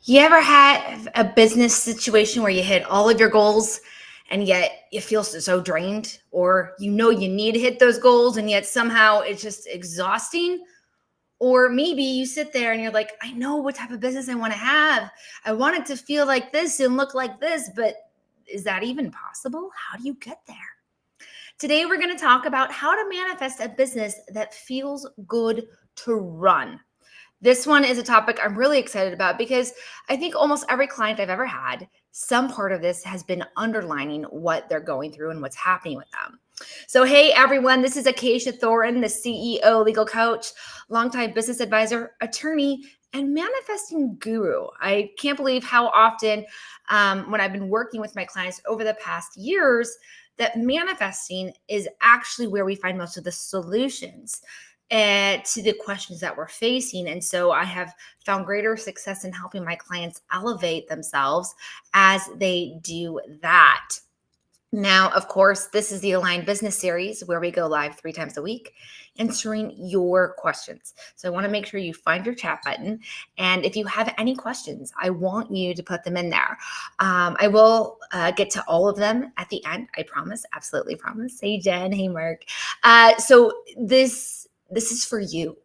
You ever had a business situation where you hit all of your goals and yet you feel so drained, or you need to hit those goals and yet somehow it's just exhausting? Or maybe you sit there and you're like, I know what type of business I want to have. I want it to feel like this and look like this, but is that even possible? How do you get there? Today, we're going to talk about how to manifest a business that feels good to run. This one is a topic I'm really excited about because I think almost every client I've ever had, some part of this has been underlining what they're going through and what's happening with them. So, hey everyone, this is Acacia Thorin, the CEO, legal coach, longtime business advisor, attorney, and manifesting guru. I can't believe how often, when I've been working with my clients over the past years, that manifesting is actually where we find most of the solutions to the questions that we're facing. And so I have found greater success in helping my clients elevate themselves as they do that. Now, of course, this is the Aligned Business Series where we go live 3 times a week answering your questions. So I want to make sure you find your chat button. And if you have any questions, I want you to put them in there. I will get to all of them at the end. I promise. Absolutely promise. Hey, Jen. Hey, Mark. So this is for you.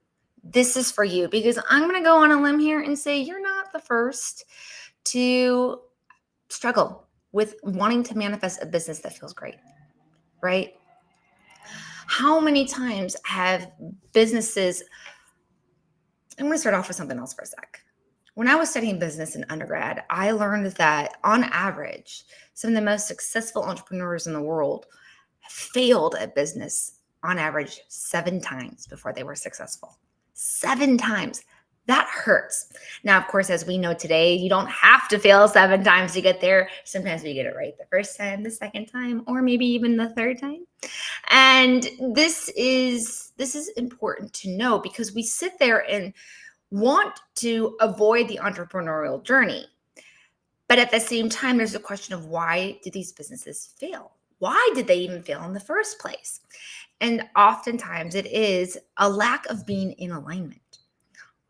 This is for you because I'm going to go on a limb here and say you're not the first to struggle with wanting to manifest a business that feels great, right? How many times have businesses, I'm going to start off with something else for a sec. When I was studying business in undergrad, I learned that on average, some of the most successful entrepreneurs in the world failed at business on average 7 times before they were successful. 7 times. That hurts. Now, of course, as we know today, you don't have to fail 7 times to get there. Sometimes we get it right the first time, the second time, or maybe even the third time. And this is important to know because we sit there and want to avoid the entrepreneurial journey. But at the same time, there's a question of why do these businesses fail? Why did they even fail in the first place? And oftentimes it is a lack of being in alignment.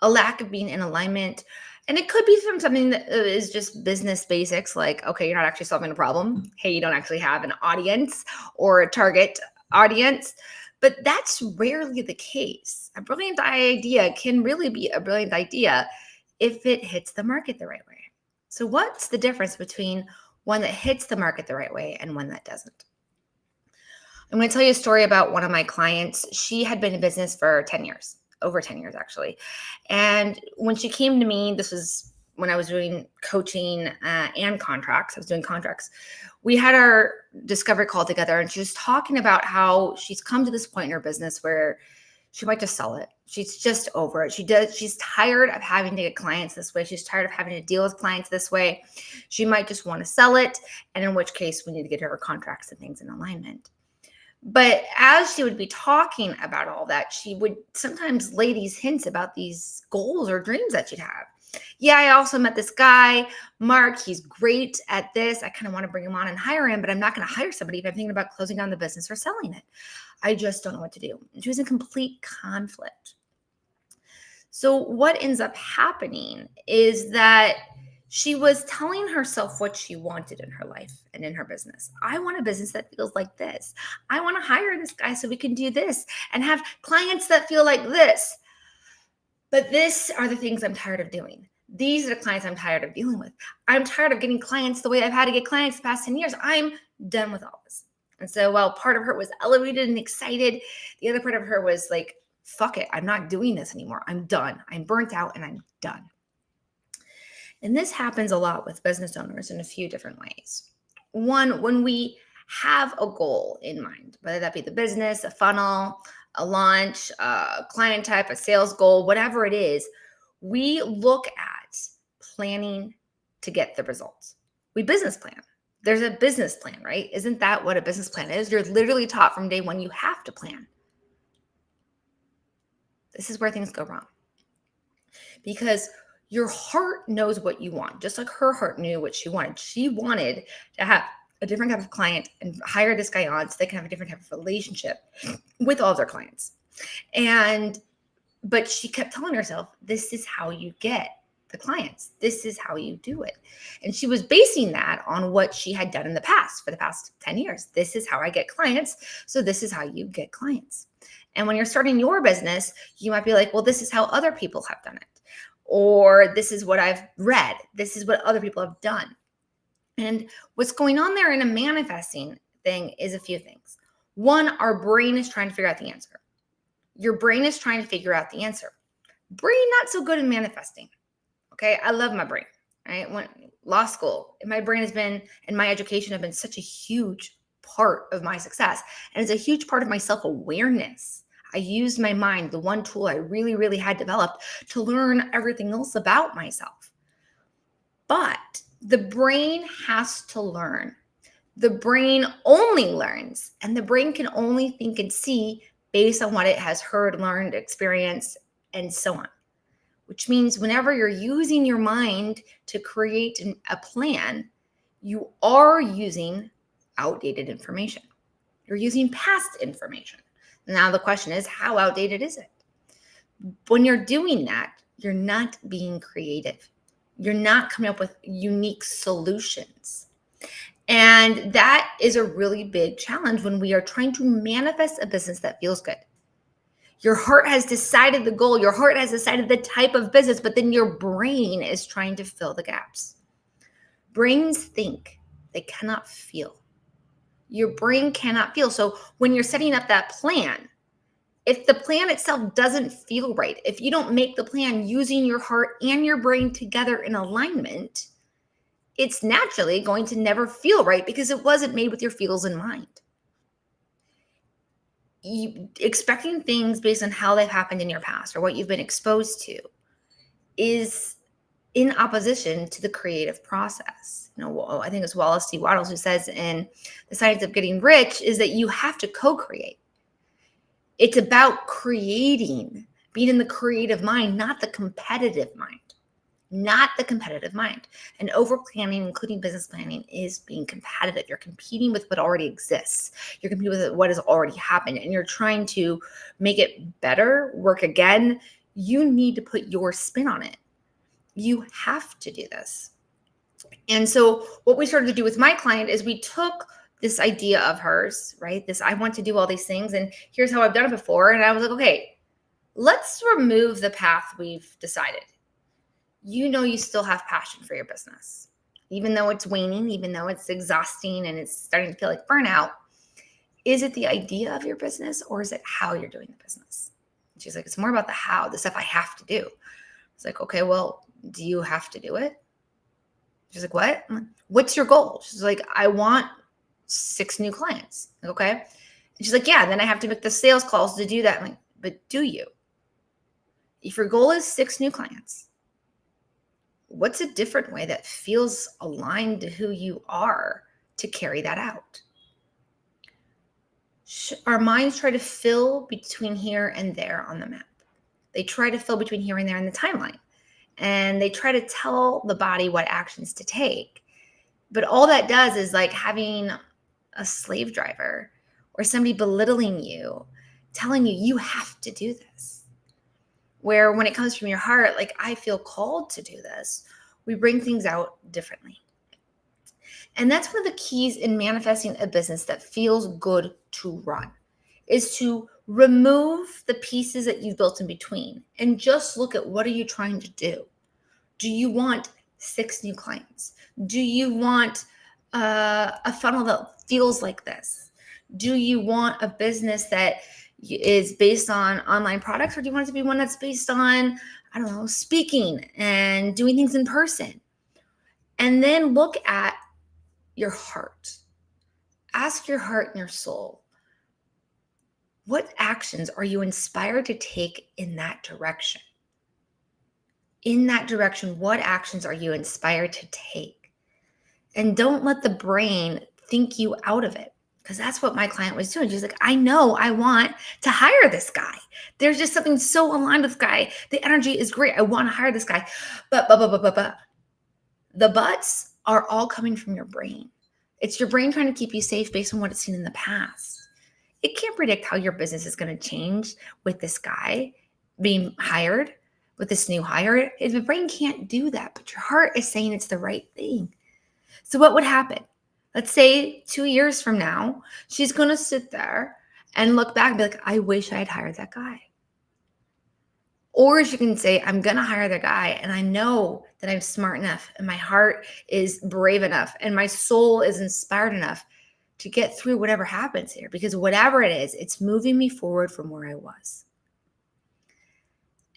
A lack of being in alignment. And it could be from something that is just business basics, like, okay, you're not actually solving a problem. Hey, you don't actually have an audience or a target audience. But that's rarely the case. A brilliant idea can really be a brilliant idea if it hits the market the right way. So what's the difference between one that hits the market the right way and one that doesn't? I'm going to tell you a story about one of my clients. She had been in business for 10 years. Over 10 years, actually. And when she came to me, this was when I was doing coaching and contracts. I was doing contracts. We had our discovery call together, and she was talking about how she's come to this point in her business where she might just sell it. She's just over it. She's tired of having to get clients this way. She's tired of having to deal with clients this way. She might just want to sell it, and in which case we need to get her contracts and things in alignment. But as she would be talking about all that, she would sometimes lay these hints about these goals or dreams that she'd have. Yeah, I also met this guy, Mark. He's great at this. I kind of want to bring him on and hire him, but I'm not going to hire somebody if I'm thinking about closing down the business or selling it. I just don't know what to do. And she was in complete conflict. So what ends up happening is that she was telling herself what she wanted in her life and in her business. I want a business that feels like this. I want to hire this guy so we can do this and have clients that feel like this. But these are the things I'm tired of doing. These are the clients I'm tired of dealing with. I'm tired of getting clients the way I've had to get clients the past 10 years. I'm done with all this. And so while part of her was elevated and excited, the other part of her was like, fuck it. I'm not doing this anymore. I'm done. I'm burnt out and I'm done. And this happens a lot with business owners in a few different ways. One, when we have a goal in mind, whether that be the business, a funnel, a launch, a client type, a sales goal, whatever it is, we look at planning to get the results. We business plan. There's a business plan, right? Isn't that what a business plan is? You're literally taught from day one, you have to plan. This is where things go wrong. Because your heart knows what you want, just like her heart knew what she wanted. She wanted to have a different type of client and hire this guy on so they can have a different type of relationship with all of their clients. But she kept telling herself, this is how you get the clients. This is how you do it. And she was basing that on what she had done in the past for the past 10 years. This is how I get clients. So this is how you get clients. And when you're starting your business, you might be like, well, this is how other people have done it. Or this is what I've read. This is what other people have done. And what's going on there in a manifesting thing is a few things. One, our brain is trying to figure out the answer. Your brain is trying to figure out the answer. Brain not so good in manifesting. Okay, I love my brain. Right, when law school, my brain has been, and my education have been such a huge part of my success, and it's a huge part of my self-awareness. I used my mind, the one tool I really, really had developed, to learn everything else about myself. But the brain has to learn. The brain only learns, and the brain can only think and see based on what it has heard, learned, experienced, and so on. Which means whenever you're using your mind to create a plan, you are using outdated information. You're using past information. Now the question is, how outdated is it? When you're doing that, you're not being creative. You're not coming up with unique solutions. And that is a really big challenge when we are trying to manifest a business that feels good. Your heart has decided the goal. Your heart has decided the type of business, but then your brain is trying to fill the gaps. Brains think, they cannot feel. Your brain cannot feel. So when you're setting up that plan, if the plan itself doesn't feel right, if you don't make the plan using your heart and your brain together in alignment, it's naturally going to never feel right because it wasn't made with your feels in mind. You expecting things based on how they've happened in your past or what you've been exposed to is in opposition to the creative process. I think it's Wallace D. Wattles who says in The Science of Getting Rich is that you have to co-create. It's about creating, being in the creative mind, not the competitive mind. Not the competitive mind. And over planning, including business planning, is being competitive. You're competing with what already exists. You're competing with what has already happened, and you're trying to make it better, work again. You need to put your spin on it. You have to do this. And so what we started to do with my client is we took this idea of hers, right? This, I want to do all these things, and here's how I've done it before. And I was like, okay, let's remove the path we've decided. You still have passion for your business, even though it's waning, even though it's exhausting and it's starting to feel like burnout. Is it the idea of your business or is it how you're doing the business? And she's like, it's more about the how, the stuff I have to do. It's like, okay, well, do you have to do it? She's like, what? I'm like, what's your goal? She's like, I want 6 new clients. Like, okay. And she's like, yeah, then I have to make the sales calls to do that. I'm like, but do you? If your goal is 6 new clients, what's a different way that feels aligned to who you are to carry that out? Our minds try to fill between here and there on the map. They try to fill between here and there in the timeline. And they try to tell the body what actions to take. But all that does is like having a slave driver or somebody belittling you, telling you, you have to do this. Where when it comes from your heart, like, I feel called to do this, we bring things out differently. And that's one of the keys in manifesting a business that feels good to run, is to remove the pieces that you've built in between and just look at what are you trying to do? Do you want 6 new clients? Do you want a funnel that feels like this? Do you want a business that is based on online products, or do you want it to be one that's based on, I don't know, speaking and doing things in person? And then look at your heart. Ask your heart and your soul, what actions are you inspired to take in that direction? In that direction, what actions are you inspired to take? And don't let the brain think you out of it. Because that's what my client was doing. She's like, I know I want to hire this guy. There's just something so aligned with this guy. The energy is great. I want to hire this guy. But. The buts are all coming from your brain. It's your brain trying to keep you safe based on what it's seen in the past. It can't predict how your business is going to change with this guy being hired, with this new hire. The brain can't do that, but your heart is saying it's the right thing. So what would happen? Let's say 2 years from now, she's going to sit there and look back and be like, I wish I had hired that guy. Or she can say, I'm going to hire the guy, and I know that I'm smart enough and my heart is brave enough and my soul is inspired enough to get through whatever happens here, because whatever it is, it's moving me forward from where I was.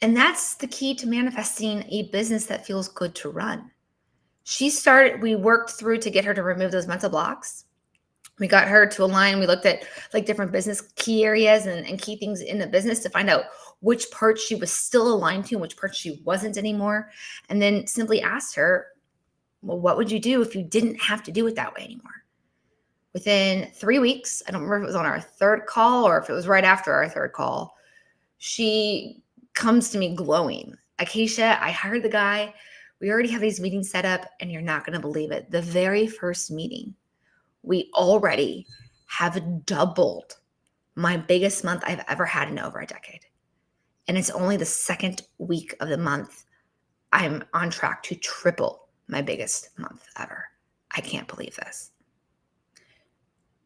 And that's the key to manifesting a business that feels good to run. We worked through to get her to remove those mental blocks. We got her to align. We looked at like different business key areas and key things in the business to find out which parts she was still aligned to and which parts she wasn't anymore. And then simply asked her, well, what would you do if you didn't have to do it that way anymore? Within 3 weeks, I don't remember if it was on our third call or if it was right after our third call, she comes to me glowing. Acacia, I hired the guy. We already have these meetings set up, and you're not going to believe it. The very first meeting, we already have doubled my biggest month I've ever had in over a decade. And it's only the second week of the month. I'm on track to triple my biggest month ever. I can't believe this.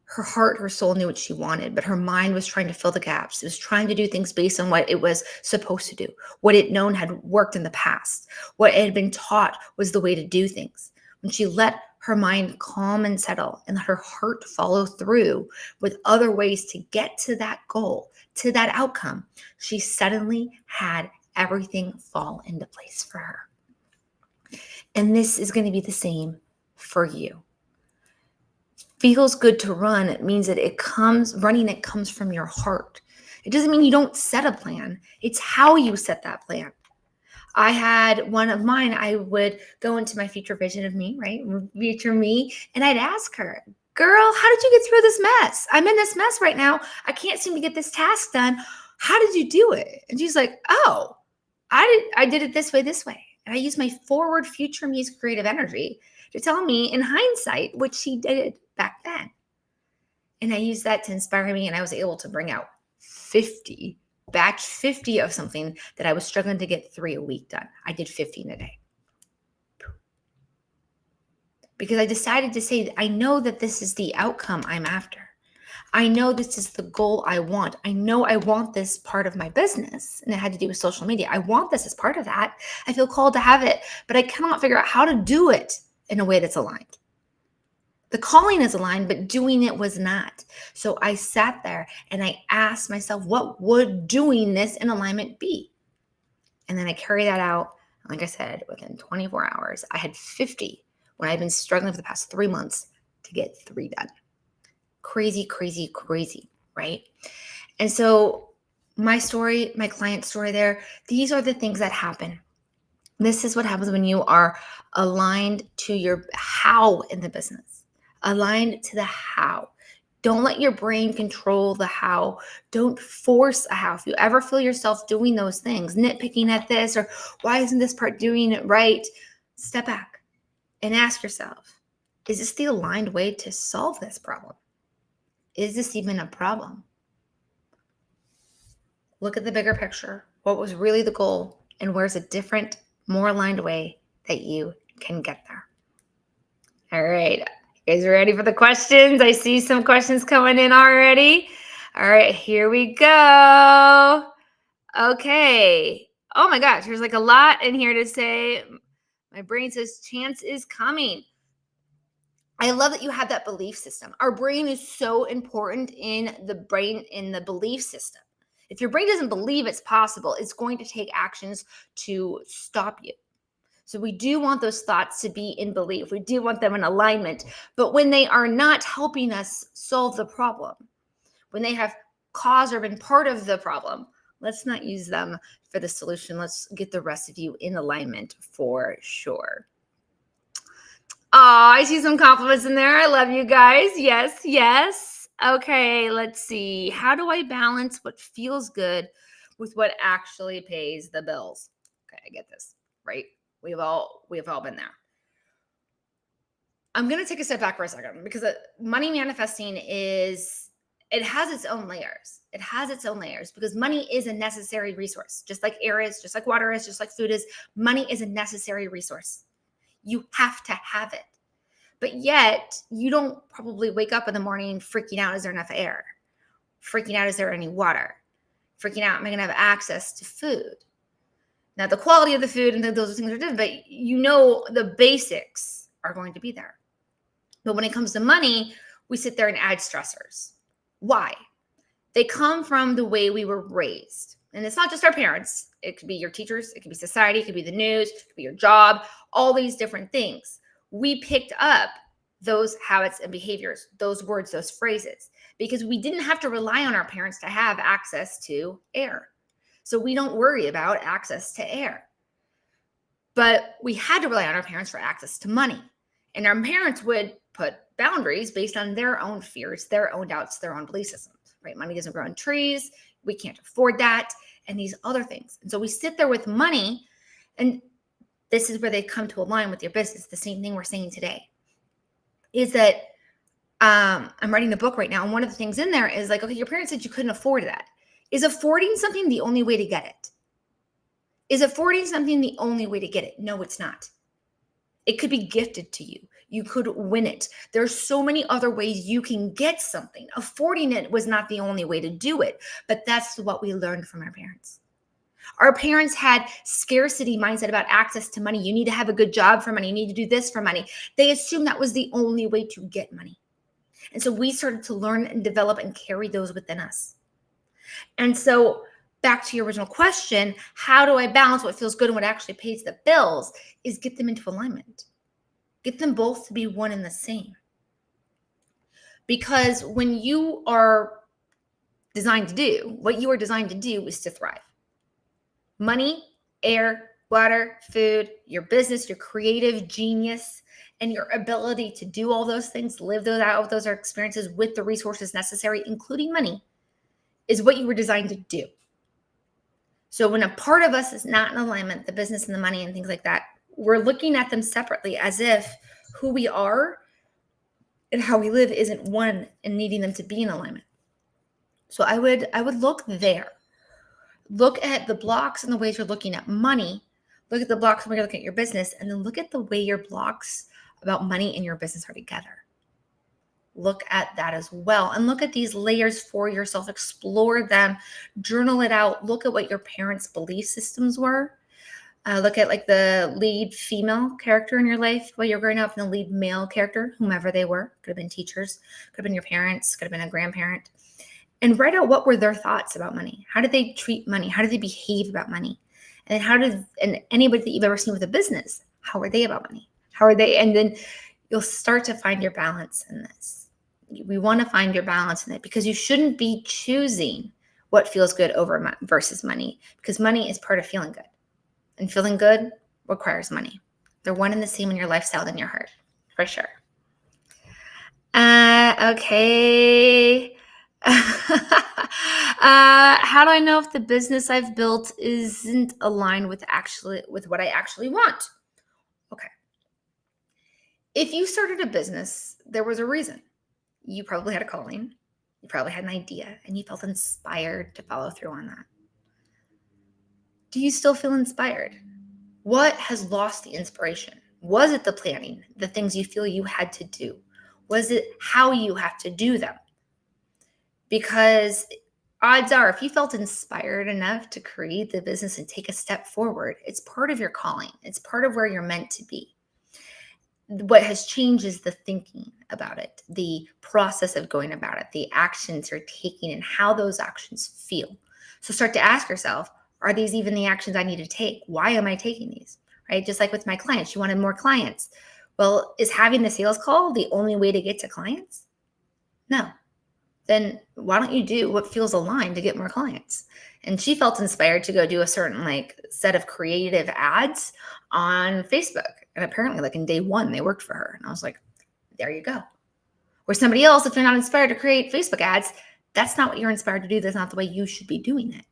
Her heart, her soul knew what she wanted, but her mind was trying to fill the gaps. It was trying to do things based on what it was supposed to do, what it known had worked in the past, what it had been taught was the way to do things. When she let her mind calm and settle and let her heart follow through with other ways to get to that goal, to that outcome, she suddenly had everything fall into place for her. And this is going to be the same for you. Feels good to run, it means that it comes from your heart. It doesn't mean you don't set a plan. It's how you set that plan. I had one of mine, I would go into my future vision of me, right? Future me. And I'd ask her, girl, how did you get through this mess? I'm in this mess right now. I can't seem to get this task done. How did you do it? And she's like, oh, I did it this way. And I used my forward future me's creative energy to tell me in hindsight what she did back then. And I used that to inspire me, and I was able to bring out batch 50 of something that I was struggling to get 3 a week done. I did 50 in a day. Because I decided to say, I know that this is the outcome I'm after. I know this is the goal I want. I know I want this part of my business, and it had to do with social media. I want this as part of that. I feel called to have it, but I cannot figure out how to do it in a way that's aligned. The calling is aligned, but doing it was not. So I sat there and I asked myself, what would doing this in alignment be? And then I carried that out. Like I said, within 24 hours, I had 50 when I've been struggling for the past 3 months to get 3 done. Crazy, crazy, crazy, right? And so my story, my client's story there, these are the things that happen. This is what happens when you are aligned to your how in the business, aligned to the how. Don't let your brain control the how. Don't force a how. If you ever feel yourself doing those things, nitpicking at this, or why isn't this part doing it right? Step back and ask yourself, is this the aligned way to solve this problem? Is this even a problem? Look at the bigger picture. What was really the goal, and where's a different, more aligned way that you can get there? All right. You guys ready for the questions? I see some questions coming in already. All right, here we go. Okay. Oh my gosh, there's like a lot in here to say. My brain says chance is coming. I love that you have that belief system. Our brain is so important in the belief system. If your brain doesn't believe it's possible, it's going to take actions to stop you. So we do want those thoughts to be in belief. We do want them in alignment. But when they are not helping us solve the problem, when they have caused or been part of the problem, let's not use them for the solution. Let's get the rest of you in alignment for sure. Oh, I see some compliments in there. I love you guys. Yes, yes. Okay, let's see. How do I balance what feels good with what actually pays the bills? Okay, I get this, right? We've all been there. I'm going to take a step back for a second, because money manifesting is it has its own layers. It has its own layers because money is a necessary resource, just like air is, just like water is, just like food is. Money is a necessary resource. You have to have it. But yet, you don't probably wake up in the morning freaking out, is there enough air? Freaking out, is there any water? Freaking out, am I going to have access to food? Now, the quality of the food and those things are different, but you know the basics are going to be there. But when it comes to money, we sit there and add stressors. Why? They come from the way we were raised. And it's not just our parents. It could be your teachers. It could be society. It could be the news. It could be your job. All these different things. We picked up those habits and behaviors, those words, those phrases, because we didn't have to rely on our parents to have access to air. So we don't worry about access to air. But we had to rely on our parents for access to money. And our parents would put boundaries based on their own fears, their own doubts, their own belief systems, right? Money doesn't grow on trees. We can't afford that. And these other things. And so we sit there with money, and this is where they come to align with your business. The same thing we're saying today is that I'm writing a book right now. And one of the things in there is like, okay, your parents said you couldn't afford that. Is affording something the only way to get it? Is affording something the only way to get it? No, it's not. It could be gifted to you. You could win it. There's so many other ways you can get something. Affording it was not the only way to do it, but that's what we learned from our parents. Our parents had scarcity mindset about access to money. You need to have a good job for money. You need to do this for money. They assumed that was the only way to get money. And so we started to learn and develop and carry those within us. And so back to your original question, how do I balance what feels good and what actually pays the bills, is get them into alignment. Get them both to be one and the same. Because when you are designed to do, what you are designed to do is to thrive. Money, air, water, food, your business, your creative genius, and your ability to do all those things, live those out, those are experiences with the resources necessary, including money, is what you were designed to do. So when a part of us is not in alignment, the business and the money and things like that, we're looking at them separately as if who we are and how we live isn't one and needing them to be in alignment. So I would look there. Look at the blocks and the ways you're looking at money. Look at the blocks when you're looking at your business, and then look at the way your blocks about money and your business are together. Look at that as well. And look at these layers for yourself. Explore them. Journal it out. Look at what your parents' belief systems were. Look at like the lead female character in your life while you're growing up and the lead male character, whomever they were. Could have been teachers, could have been your parents, could have been a grandparent. And write out what were their thoughts about money. How did they treat money? How did they behave about money? And and anybody that you've ever seen with a business, how are they about money? How are they? And then you'll start to find your balance in this. We want to find your balance in it because you shouldn't be choosing what feels good over versus money, because money is part of feeling good. And feeling good requires money. They're one and the same in your lifestyle than your heart, for sure. Okay. How do I know if the business I've built isn't aligned with what I actually want? Okay. If you started a business, there was a reason. You probably had a calling. You probably had an idea, and you felt inspired to follow through on that. Do you still feel inspired? What has lost the inspiration? Was it the planning, the things you feel you had to do? Was it how you have to do them? Because odds are, if you felt inspired enough to create the business and take a step forward, it's part of your calling. It's part of where you're meant to be. What has changed is the thinking about it, the process of going about it, the actions you're taking and how those actions feel. So start to ask yourself, are these even the actions I need to take? Why am I taking these? Right? Just like with my clients, you wanted more clients. Well, is having the sales call the only way to get to clients? No. Then why don't you do what feels aligned to get more clients? And she felt inspired to go do a certain set of creative ads on Facebook. And apparently in day one, they worked for her. And I was like, there you go. Where somebody else, if they're not inspired to create Facebook ads, that's not what you're inspired to do. That's not the way you should be doing it.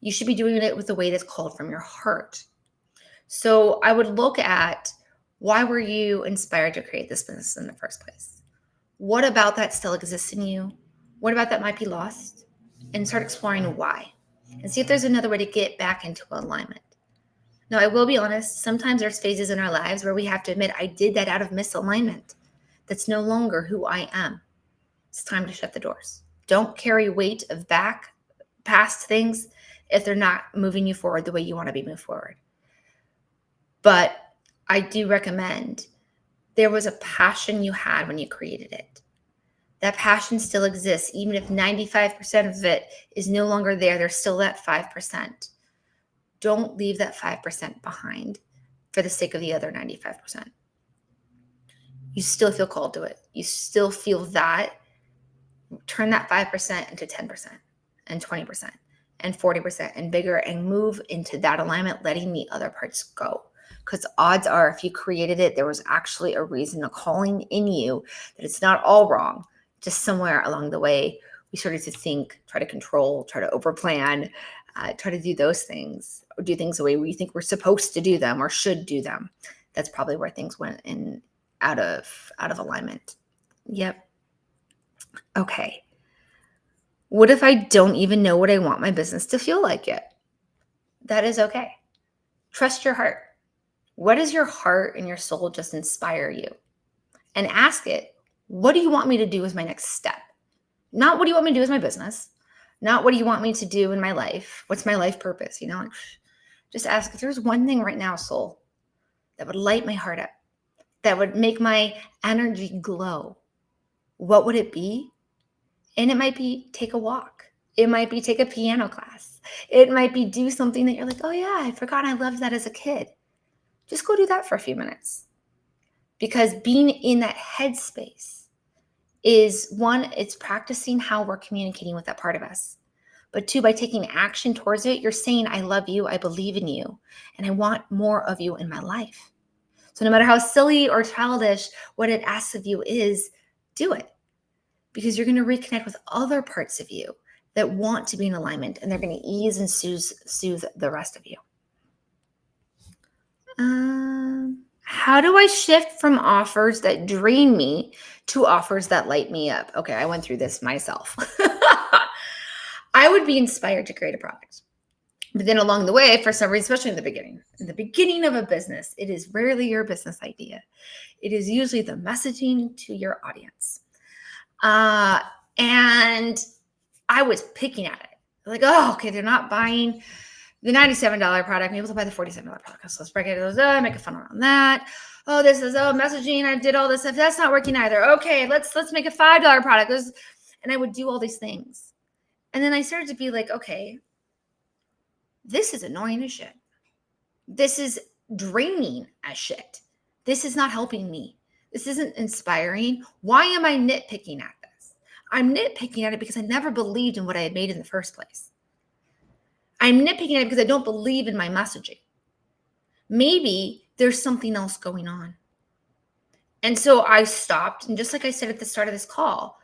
You should be doing it with the way that's called from your heart. So I would look at, why were you inspired to create this business in the first place? What about that still exists in you? What about that might be lost? And start exploring why and see if there's another way to get back into alignment. Now, I will be honest, sometimes there's phases in our lives where we have to admit, I did that out of misalignment. That's no longer who I am. It's time to shut the doors. Don't carry weight of past things if they're not moving you forward the way you want to be moved forward. But I do recommend there was a passion you had when you created it. That passion still exists. Even if 95% of it is no longer there, there's still that 5%. Don't leave that 5% behind for the sake of the other 95%. You still feel called to it. You still feel that. Turn that 5% into 10% and 20% and 40% and bigger, and move into that alignment, letting the other parts go. Because odds are, if you created it, there was actually a reason, a calling in you, that it's not all wrong. Just somewhere along the way, we started to think, try to control, try to overplan, try to do those things, or do things the way we think we're supposed to do them or should do them. That's probably where things went in out of alignment. Yep. Okay. What if I don't even know what I want my business to feel like yet? That is okay. Trust your heart. What does your heart and your soul just inspire you? And ask it, what do you want me to do as my next step? Not what do you want me to do as my business? Not what do you want me to do in my life? What's my life purpose? Just ask, if there's one thing right now, soul, that would light my heart up, that would make my energy glow, what would it be? And it might be take a walk. It might be take a piano class. It might be do something that you're like, oh yeah, I forgot I loved that as a kid. Just go do that for a few minutes. Because being in that headspace is, one, it's practicing how we're communicating with that part of us. But two, by taking action towards it, you're saying, I love you, I believe in you, and I want more of you in my life. So no matter how silly or childish what it asks of you is, do it. Because you're going to reconnect with other parts of you that want to be in alignment, and they're going to ease and soothe the rest of you. How do I shift from offers that drain me to offers that light me up? Okay, I went through this myself. I would be inspired to create a product. But then along the way, for some reason, especially in the beginning of a business, it is rarely your business idea. It is usually the messaging to your audience. And I was picking at it. Like, oh, okay, they're not buying the $97 product. Maybe they'll buy the $47 product. So let's break it. Make a fun around that. Oh, this is, messaging. I did all this stuff. That's not working either. Okay, let's make a $5 product. And I would do all these things. And then I started to be like, okay, this is annoying as shit. This is draining as shit. This is not helping me. This isn't inspiring. Why am I nitpicking at this? I'm nitpicking at it because I never believed in what I had made in the first place. I'm nitpicking at it because I don't believe in my messaging. Maybe there's something else going on. And so I stopped. And just like I said at the start of this call,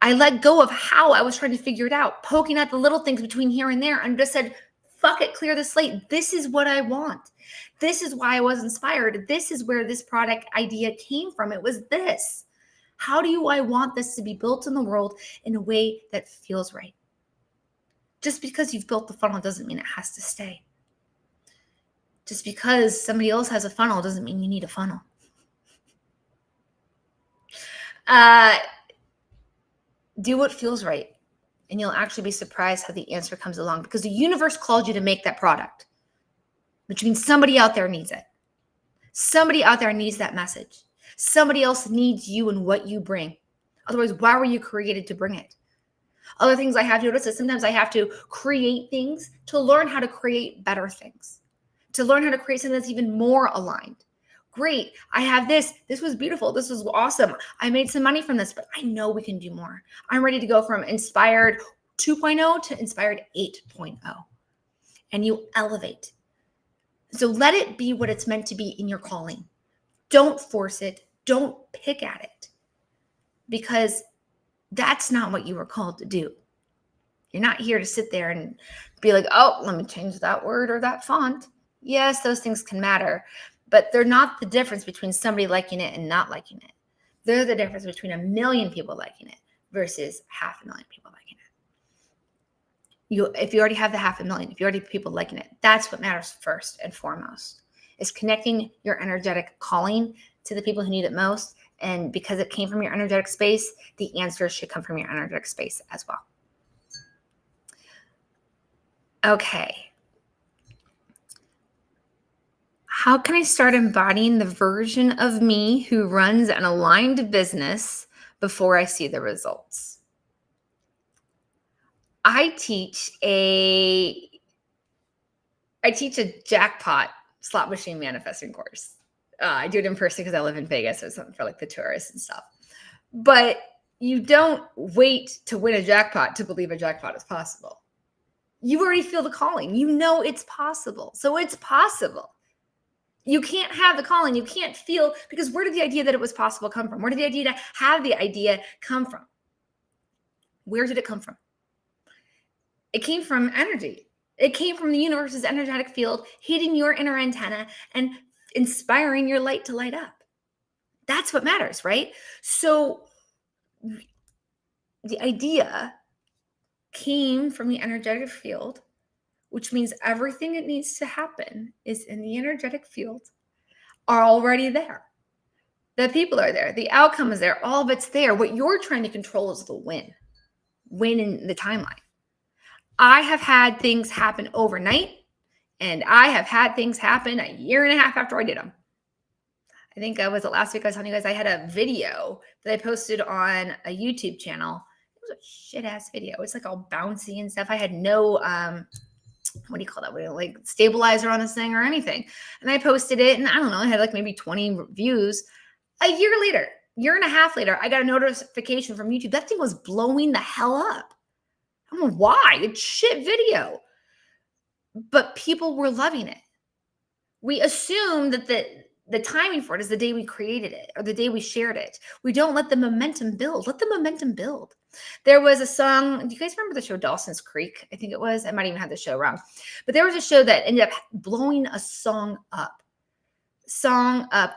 I let go of how I was trying to figure it out, poking at the little things between here and there, and just said, fuck it, clear the slate. This is what I want. This is why I was inspired. This is where this product idea came from. It was this. How do I want this to be built in the world in a way that feels right? Just because you've built the funnel doesn't mean it has to stay. Just because somebody else has a funnel doesn't mean you need a funnel. Do what feels right. And you'll actually be surprised how the answer comes along, because the universe called you to make that product, which means somebody out there needs it. Somebody out there needs that message. Somebody else needs you and what you bring. Otherwise, why were you created to bring it? Other things I have noticed is sometimes I have to create things to learn how to create better things, to learn how to create something that's even more aligned. Great, I have this. This was beautiful. This was awesome. I made some money from this, but I know we can do more. I'm ready to go from Inspired 2.0 to Inspired 8.0. And you elevate. So let it be what it's meant to be in your calling. Don't force it. Don't pick at it, because that's not what you were called to do. You're not here to sit there and be like, oh, let me change that word or that font. Yes, those things can matter, but they're not the difference between somebody liking it and not liking it. They're the difference between a million people liking it versus 500,000 people liking it. If you already have the 500,000, if you already have people liking it, that's what matters first and foremost, is connecting your energetic calling to the people who need it most. And because it came from your energetic space, the answers should come from your energetic space as well. Okay. How can I start embodying the version of me who runs an aligned business before I see the results? I teach a jackpot slot machine manifesting course. I do it in person because I live in Vegas, so it's something for like the tourists and stuff. But you don't wait to win a jackpot to believe a jackpot is possible. You already feel the calling. You know it's possible. So it's possible. You can't have the calling. You can't feel, because where did the idea that it was possible come from? Where did the idea to have the idea come from? Where did it come from? It came from energy. It came from the universe's energetic field, hitting your inner antenna and inspiring your light to light up. That's what matters, right? So the idea came from the energetic field, which means everything that needs to happen is in the energetic field, are already there. The people are there. The outcome is there. All of it's there. What you're trying to control is the win in the timeline. I have had things happen overnight, and I have had things happen a year and a half after I did them. I think was it last week I was telling you guys I had a video that I posted on a YouTube channel. It was a shit ass video. It's like all bouncy and stuff. I had no what do you call that? Like stabilizer on this thing or anything. And I posted it, and I don't know, I had like maybe 20 views. A year and a half later, I got a notification from YouTube. That thing was blowing the hell up. I don't know why. It's shit video. But people were loving it. We assume that the timing for it is the day we created it or the day we shared it. We don't let the momentum build. Let the momentum build. There was a song. Do you guys remember the show Dawson's Creek? I think it was. I might even have the show wrong. But there was a show that ended up blowing a song up.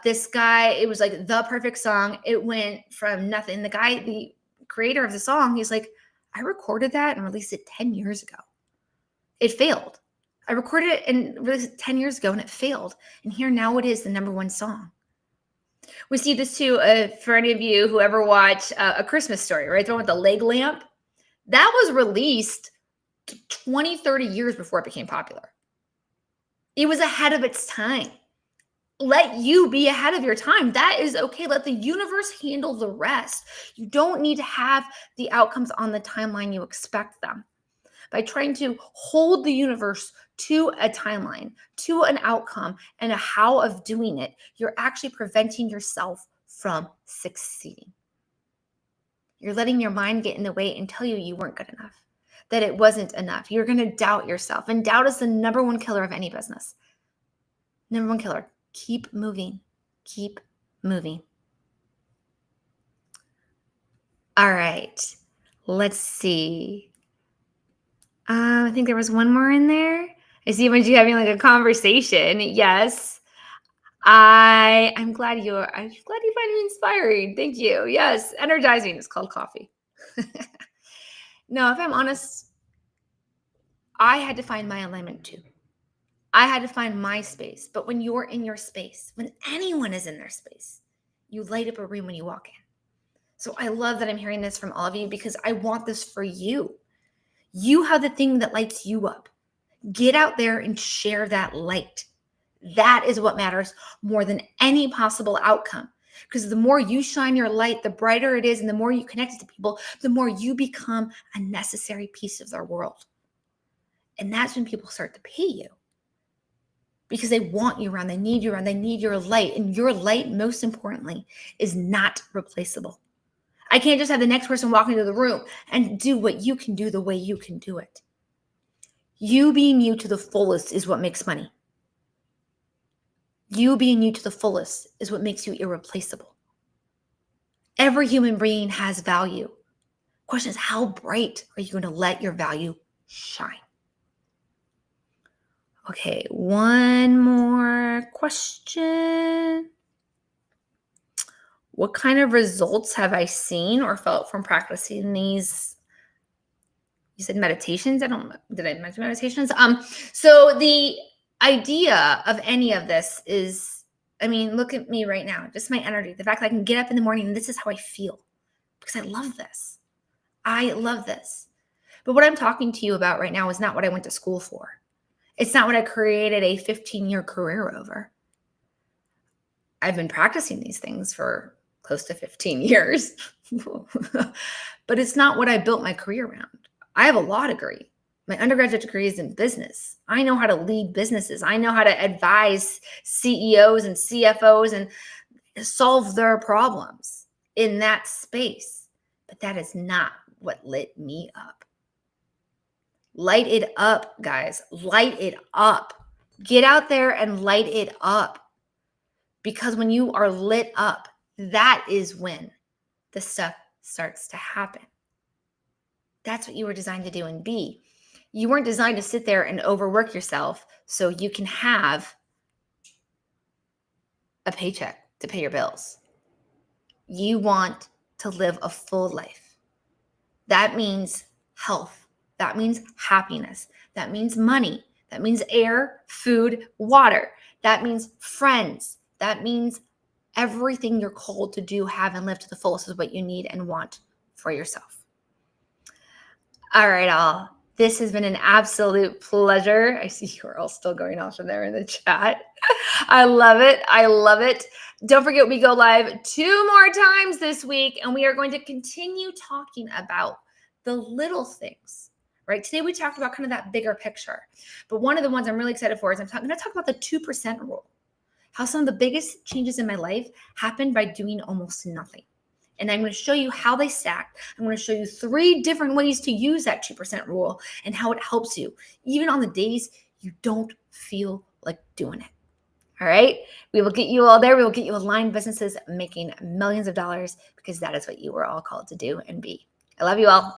This guy, it was like the perfect song. It went from nothing. The creator of the song, he's like, I recorded that and released it 10 years ago. It failed. I recorded it and released it 10 years ago and it failed. And here now it is the number one song. We see this too, for any of you who ever watch A Christmas Story, right? The one with the leg lamp. That was released 20, 30 years before it became popular. It was ahead of its time. Let you be ahead of your time. That is okay. Let the universe handle the rest. You don't need to have the outcomes on the timeline you expect them. By trying to hold the universe to a timeline, to an outcome, and a how of doing it, you're actually preventing yourself from succeeding. You're letting your mind get in the way and tell you weren't good enough, that it wasn't enough. You're going to doubt yourself. And doubt is the number one killer of any business. Number one killer. Keep moving. Keep moving. All right. Let's see. I think there was one more in there. I see you having like a conversation. Yes. I'm glad you find it inspiring. Thank you. Yes. Energizing. It's called coffee. No, if I'm honest, I had to find my alignment too. I had to find my space. But when you're in your space, when anyone is in their space, you light up a room when you walk in. So I love that I'm hearing this from all of you because I want this for you. You have the thing that lights you up. Get out there and share that light. That is what matters more than any possible outcome. Because the more you shine your light, the brighter it is. And the more you connect it to people, the more you become a necessary piece of their world. And that's when people start to pay you. Because they want you around, they need you around, they need your light. And your light, most importantly, is not replaceable. I can't just have the next person walk into the room and do what you can do the way you can do it. You being you to the fullest is what makes money. You being you to the fullest is what makes you irreplaceable. Every human being has value. Question is, how bright are you going to let your value shine? Okay, one more question. What kind of results have I seen or felt from practicing these? You said meditations? I don't know. Did I mention meditations? So the idea of any of this is, I mean, look at me right now, just my energy, the fact that I can get up in the morning and this is how I feel because I love this. I love this. But what I'm talking to you about right now is not what I went to school for. It's not what I created a 15-year career over. I've been practicing these things for close to 15 years, but it's not what I built my career around. I have a law degree. My undergraduate degree is in business. I know how to lead businesses. I know how to advise CEOs and CFOs and solve their problems in that space. But that is not what lit me up. Light it up, guys. Light it up. Get out there and light it up. Because when you are lit up, that is when the stuff starts to happen. That's what you were designed to do and be. You weren't designed to sit there and overwork yourself so you can have a paycheck to pay your bills. You want to live a full life. That means health. That means happiness. That means money. That means air, food, water. That means friends. That means everything you're called to do, have, and live to the fullest is what you need and want for yourself. All right, all. This has been an absolute pleasure. I see you're all still going off in there in the chat. I love it. I love it. Don't forget, we go live 2 more times this week, and we are going to continue talking about the little things, right? Today, we talked about kind of that bigger picture. But one of the ones I'm really excited for is I'm going to talk about the 2% rule, how some of the biggest changes in my life happened by doing almost nothing. And I'm going to show you how they stack. I'm going to show you 3 different ways to use that 2% rule and how it helps you, even on the days you don't feel like doing it. All right. We will get you all there. We will get you aligned businesses making millions of dollars because that is what you were all called to do and be. I love you all.